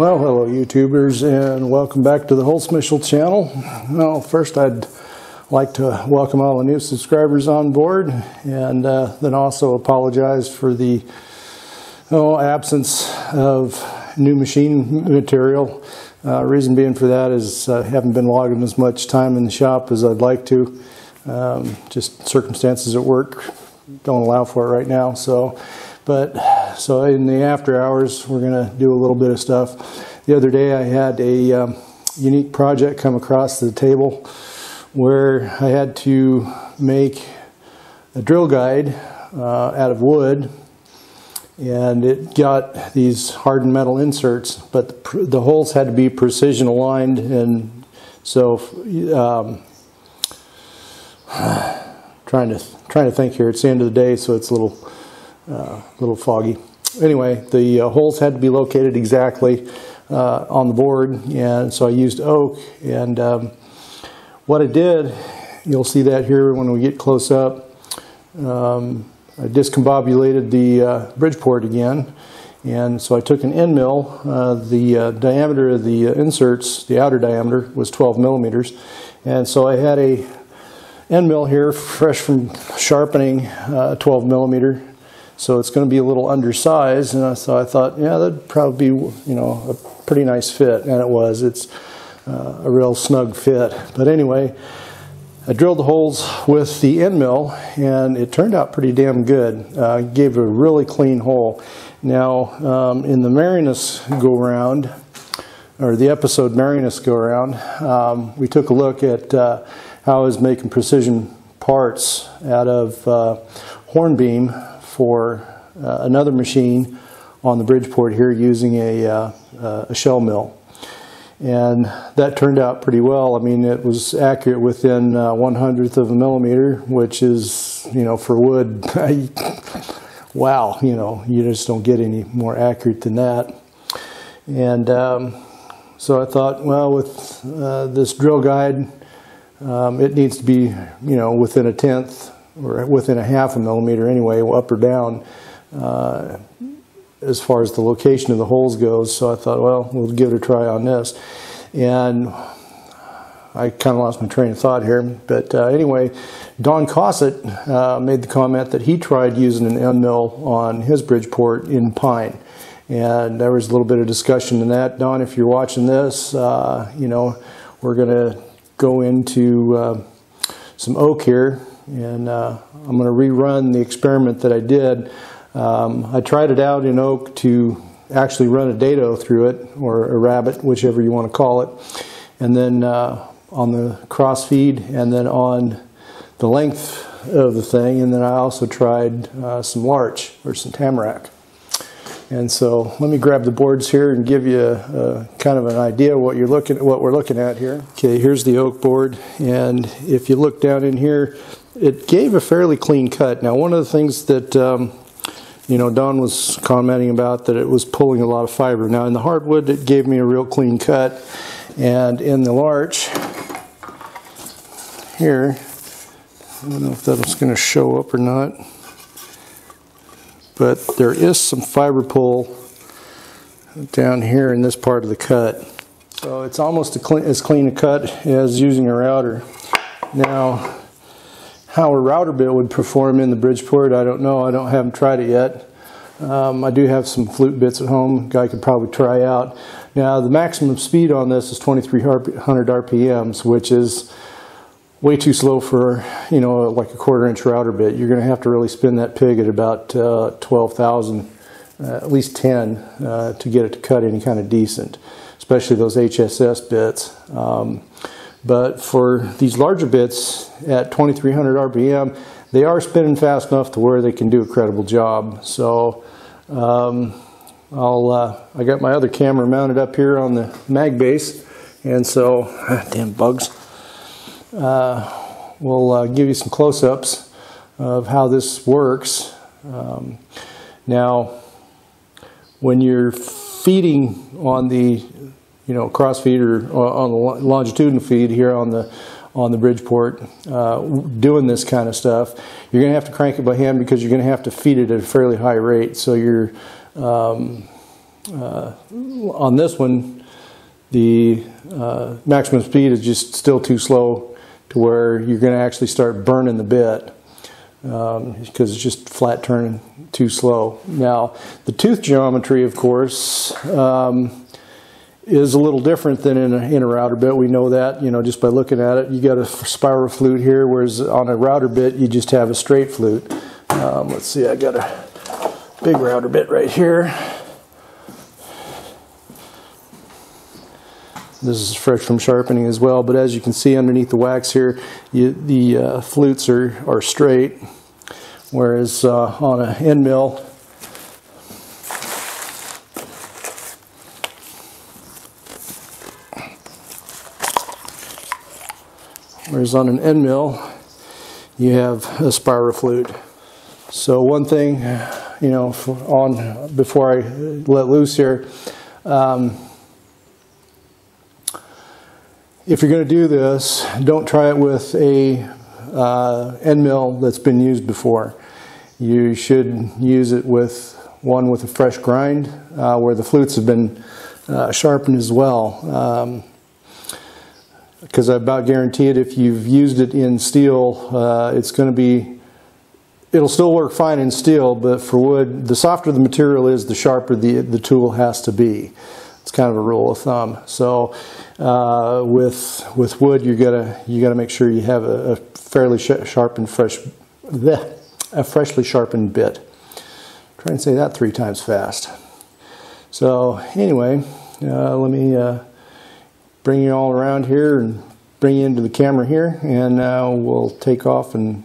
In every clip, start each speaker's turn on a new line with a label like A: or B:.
A: Well, hello YouTubers, and welcome back to the Holzmichel channel. Well, first I'd like to welcome all the new subscribers on board, and then also apologize for the absence of new machine material. Reason being for that is I haven't been logging as much time in the shop as I'd like to. Just circumstances at work don't allow for it right now. So in the after hours, we're going to do a little bit of stuff. The other day I had a unique project come across the table where I had to make a drill guide out of wood, and it got these hardened metal inserts, but the holes had to be precision aligned, and so trying to think here. It's the end of the day, so it's a little foggy. Anyway, the holes had to be located exactly on the board, and so I used oak. And what I did, you'll see that here when we get close up, I discombobulated the Bridgeport again, and so I took an end mill. The diameter of the inserts, the outer diameter, was 12 millimeters, and so I had a end mill here, fresh from sharpening, 12 millimeter. So it's going to be a little undersized, and so I thought, yeah, that'd probably be, a pretty nice fit, and it was. It's a real snug fit. But anyway, I drilled the holes with the end mill, and it turned out pretty damn good. Gave a really clean hole. Now, in the Marinus go-around, or the episode Marinus go-around, we took a look at how I was making precision parts out of hornbeam for another machine on the Bridgeport here using a shell mill. And that turned out pretty well. I mean, it was accurate within 1/100th of a millimeter, which is, for wood, wow, you just don't get any more accurate than that. And so I thought, well, with this drill guide, it needs to be, within 1/10 or within 1/2 a millimeter anyway, up or down, as far as the location of the holes goes. So I thought, well, we'll give it a try on this. And I kind of lost my train of thought here. But anyway, Don Cossett made the comment that he tried using an end mill on his Bridgeport in pine. And there was a little bit of discussion in that. Don, if you're watching this, we're going to go into some oak here, and I'm going to rerun the experiment that I did. I tried it out in oak to actually run a dado through it, or a rabbit, whichever you want to call it, and then on the cross feed, and then on the length of the thing, and then I also tried some larch or some tamarack. And so let me grab the boards here and give you kind of an idea what we're looking at here. Okay, here's the oak board, and if you look down in here, it gave a fairly clean cut. Now, one of the things that Don was commenting about, that it was pulling a lot of fiber. Now, in the hardwood, it gave me a real clean cut, and in the larch here, I don't know if that's going to show up or not, but there is some fiber pull down here in this part of the cut. So it's almost as clean a cut as using a router. Now, how a router bit would perform in the Bridgeport, I don't know. I haven't tried it yet. I do have some flute bits at home. Guy could probably try out. Now, the maximum speed on this is 2,300 RPMs, which is way too slow for, like a 1/4-inch router bit. You're going to have to really spin that pig at about 12,000, at least 10, to get it to cut any kind of decent, especially those HSS bits. But for these larger bits at 2,300 RPM, they are spinning fast enough to where they can do a credible job. So I got my other camera mounted up here on the mag base, and so damn bugs. We'll give you some close-ups of how this works. Now, when you're feeding on the cross feed or on the longitudinal feed here on the Bridgeport, doing this kind of stuff, you're going to have to crank it by hand because you're going to have to feed it at a fairly high rate. So you're on this one, the maximum speed is just still too slow to where you're going to actually start burning the bit because it's just flat turning too slow. Now, the tooth geometry, of course, is a little different than in a router bit. We know that, you know, just by looking at it. You got a spiral flute here, whereas on a router bit you just have a straight flute. Let's see, I got a big router bit right here. This is fresh from sharpening as well, but as you can see underneath the wax here, the flutes are straight, whereas on an end mill, you have a spiral flute. So one thing, you know, before I let loose here, if you're going to do this, don't try it with a end mill that's been used before. You should use it with one with a fresh grind where the flutes have been sharpened as well. Because I about guarantee it, if you've used it in steel, it'll still work fine in steel, but for wood, the softer the material is, the sharper the tool has to be. It's kind of a rule of thumb. So with wood, you gotta make sure you have a fairly sharpened, a freshly sharpened bit. Try and say that 3 times fast. So anyway, let me bring you all around here and bring you into the camera here, and now we'll take off and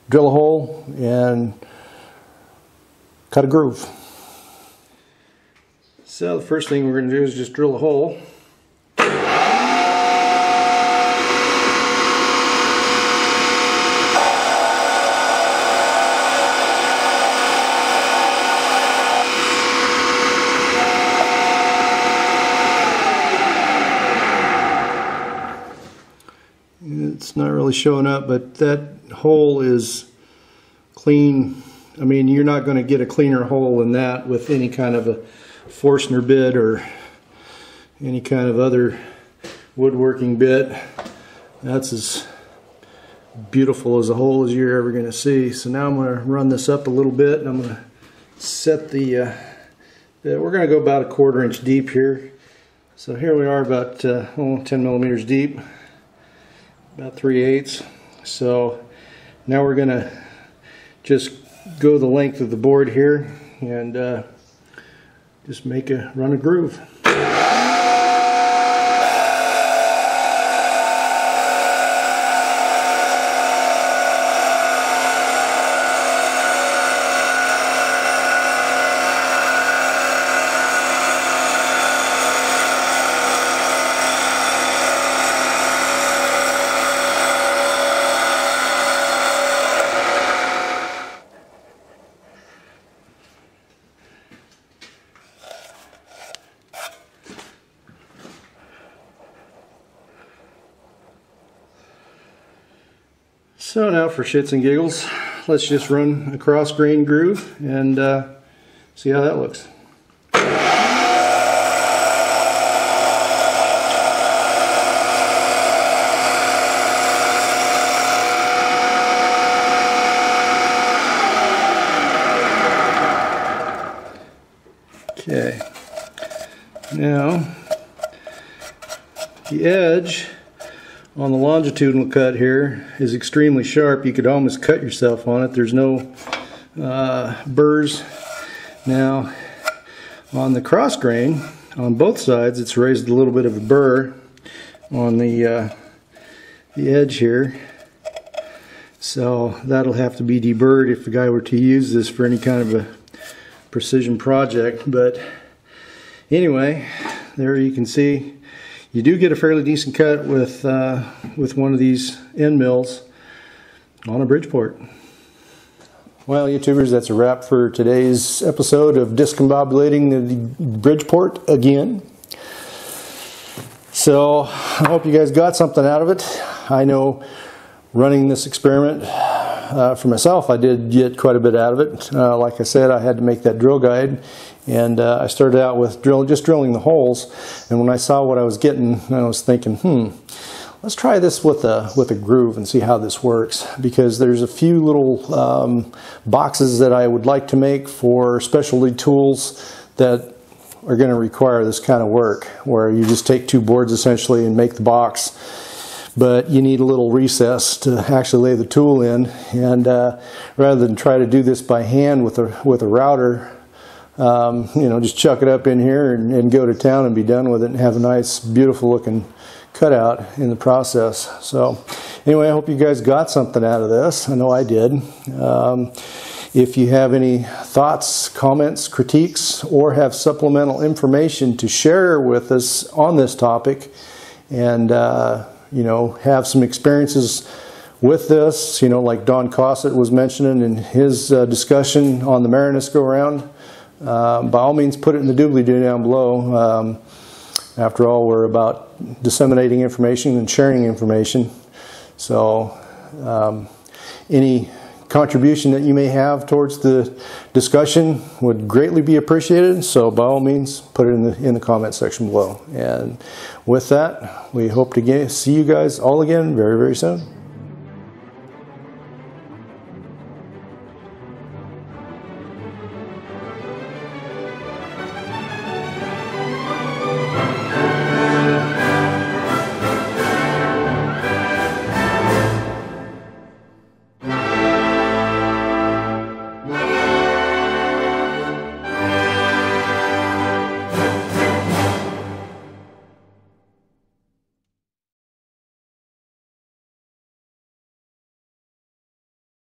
A: drill a hole and cut a groove. So the first thing we're going to do is just drill a hole. It's not really showing up, but that hole is clean. I mean, you're not going to get a cleaner hole than that with any kind of a Forstner bit or any kind of other woodworking bit. That's as beautiful as a hole as you're ever going to see. So now I'm going to run this up a little bit, and I'm going to set the we're going to go about a 1/4 inch deep here. So here we are about 10 millimeters deep, about 3/8. So now we're going to just go the length of the board here and just run a groove. So now for shits and giggles, let's just run a cross grain groove and see how that looks. Okay, now the edge on the longitudinal cut here is extremely sharp. You could almost cut yourself on it. There's no burrs. Now on the cross grain on both sides, it's raised a little bit of a burr on the edge here. So that'll have to be deburred if the guy were to use this for any kind of a precision project. But anyway, there you can see you do get a fairly decent cut with one of these end mills on a Bridgeport. Well, YouTubers, that's a wrap for today's episode of discombobulating the Bridgeport again. So I hope you guys got something out of it. I know running this experiment for myself, I did get quite a bit out of it. Like I said, I had to make that drill guide, and I started out with just drilling the holes. And when I saw what I was getting, I was thinking, let's try this with a groove and see how this works, because there's a few little boxes that I would like to make for specialty tools that are going to require this kind of work, where you just take two boards essentially and make the box, but you need a little recess to actually lay the tool in. And rather than try to do this by hand with a router, you know, just chuck it up in here and go to town and be done with it and have a nice, beautiful looking cutout in the process. So anyway, I hope you guys got something out of this. I know I did. If you have any thoughts, comments, critiques, or have supplemental information to share with us on this topic, and you know, have some experiences with this, you know, like Don Cossett was mentioning in his discussion on the Marinus go around, by all means put it in the doobly-doo down below. After all, we're about disseminating information and sharing information. So any contribution that you may have towards the discussion would greatly be appreciated. So by all means, put it in the comment section below. And with that, we hope to see you guys all again very, very soon.